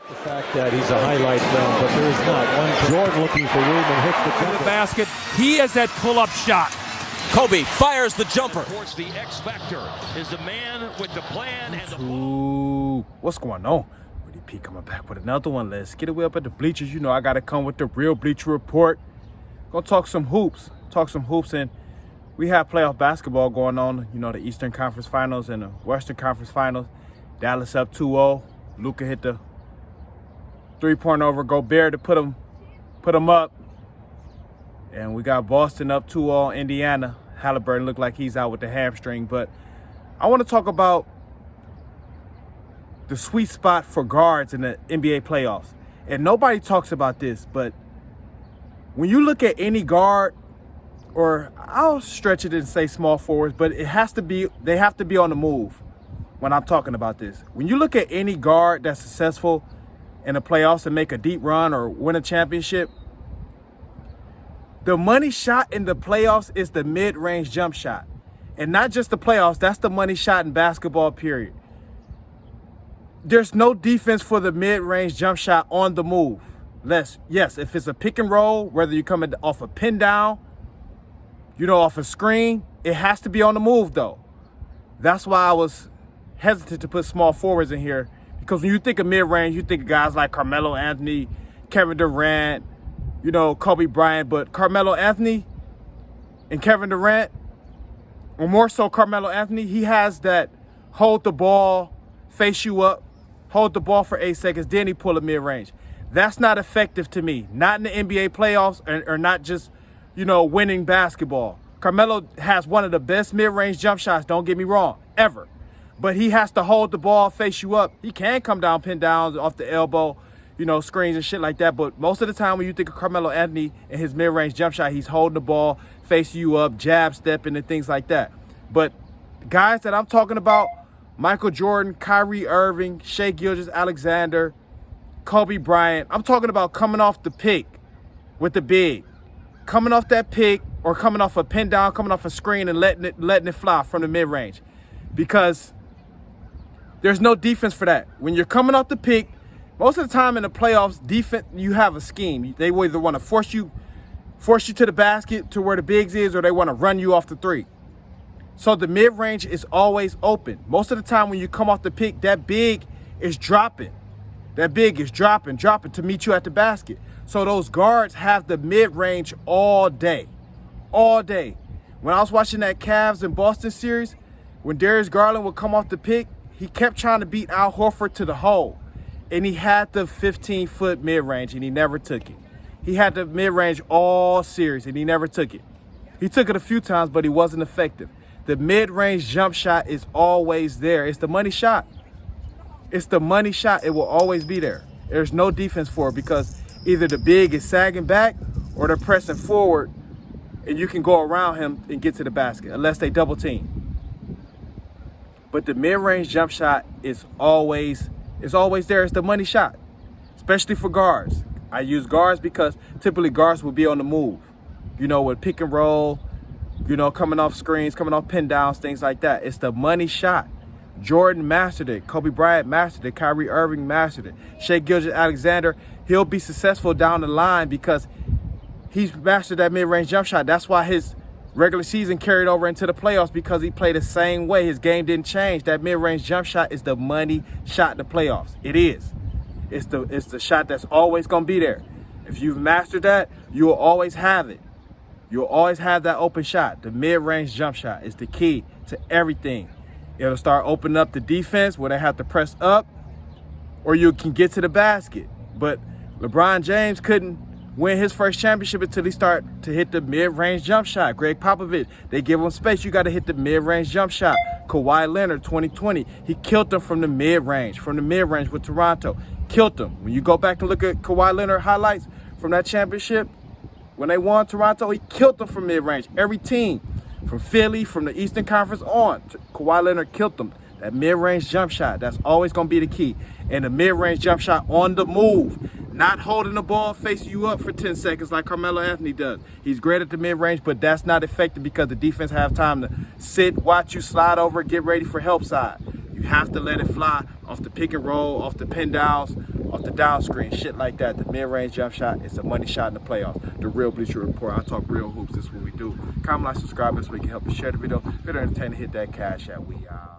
The fact that he's a highlight film, but there is not one. Jordan looking for room and hits the jumper. The basket. He has that pull-up shot. Kobe fires the jumper. Of course, the X Factor is the man with the plan and the Ooh, what's going on? WittyP coming back with another one. Let's get away up at the bleachers. You know I gotta come with the real Bleacher Report. Gonna talk some hoops. And we have playoff basketball going on. You know, the Eastern Conference Finals and the Western Conference Finals. Dallas up 2-0. Luka hit the three-point over Gobert to put him up. And we got Boston up 2-0 Indiana. Halliburton looked like he's out with the hamstring. But I want to talk about the sweet spot for guards in the NBA playoffs. And nobody talks about this, but when you look at any guard, or I'll stretch it and say small forwards, but they have to be on the move when I'm talking about this. When you look at any guard that's successful in the playoffs and make a deep run or win a championship, the money shot in the playoffs is the mid-range jump shot. And not just the playoffs, that's the money shot in basketball, period. There's no defense for the mid-range jump shot on the move. Yes, if it's a pick and roll, whether you're coming off a pin down, off a screen, it has to be on the move, though. That's why I was hesitant to put small forwards in here. Because when you think of mid-range, you think of guys like Carmelo Anthony, Kevin Durant, Kobe Bryant. But Carmelo Anthony and Kevin Durant, or more so Carmelo Anthony, he has that hold the ball, face you up, hold the ball for 8 seconds, then he pull a mid-range. That's not effective to me. Not in the NBA playoffs or not just, winning basketball. Carmelo has one of the best mid-range jump shots, don't get me wrong, ever. But he has to hold the ball, face you up. He can come down, pin downs off the elbow, screens and shit like that. But most of the time when you think of Carmelo Anthony and his mid-range jump shot, he's holding the ball, facing you up, jab stepping and things like that. But guys that I'm talking about, Michael Jordan, Kyrie Irving, Shai Gilgeous-Alexander, Kobe Bryant, I'm talking about coming off the pick with the big. Coming off that pick or coming off a pin down, coming off a screen and letting it fly from the mid-range. Because there's no defense for that. When you're coming off the pick, most of the time in the playoffs, defense, you have a scheme. They will either want to force you to the basket to where the bigs is, or they want to run you off the three. So the mid-range is always open. Most of the time when you come off the pick, that big is dropping. That big is dropping to meet you at the basket. So those guards have the mid-range all day. All day. When I was watching that Cavs and Boston series, when Darius Garland would come off the pick, he kept trying to beat Al Horford to the hole. And he had the 15-foot mid-range, and he never took it. He had the mid-range all series, and he never took it. He took it a few times, but he wasn't effective. The mid-range jump shot is always there. It's the money shot. It's the money shot. It will always be there. There's no defense for it because either the big is sagging back or they're pressing forward, and you can go around him and get to the basket unless they double team. But the mid-range jump shot is always there. It's the money shot, especially for guards. I use guards because typically guards will be on the move, with pick and roll, coming off screens, coming off pin downs, things like that. It's the money shot. Jordan mastered it. Kobe Bryant mastered it. Kyrie Irving mastered it. Shai Gilgeous-Alexander, he'll be successful down the line because he's mastered that mid-range jump shot. That's why his regular season carried over into the playoffs, because he played the same way. His game didn't change. That mid-range jump shot is the money shot in the playoffs. It is. It's the shot that's always going to be there. If you've mastered that, you'll always have it. You'll always have that open shot. The mid-range jump shot is the key to everything. It'll start opening up the defense where they have to press up, or you can get to the basket. But LeBron James couldn't win his first championship until he started to hit the mid-range jump shot. Greg Popovich, they give him space. You got to hit the mid-range jump shot. Kawhi Leonard, 2020, he killed them from the mid-range with Toronto. Killed them. When you go back and look at Kawhi Leonard highlights from that championship, when they won Toronto, he killed them from mid-range. Every team, from Philly, from the Eastern Conference on, Kawhi Leonard killed them. That mid-range jump shot, that's always going to be the key. And the mid-range jump shot on the move, not holding the ball facing you up for 10 seconds like Carmelo Anthony does. He's great at the mid-range, but that's not effective because the defense have time to sit, watch you slide over, get ready for help side. You have to let it fly off the pick and roll, off the pin downs, off the dial screen, shit like that. The mid-range jump shot is a money shot in the playoffs. The Real Bleacher Report. I talk real hoops. This is what we do. Comment, like, subscribe. This way we can help you share the video. If you're entertained, hit that cash app. We out.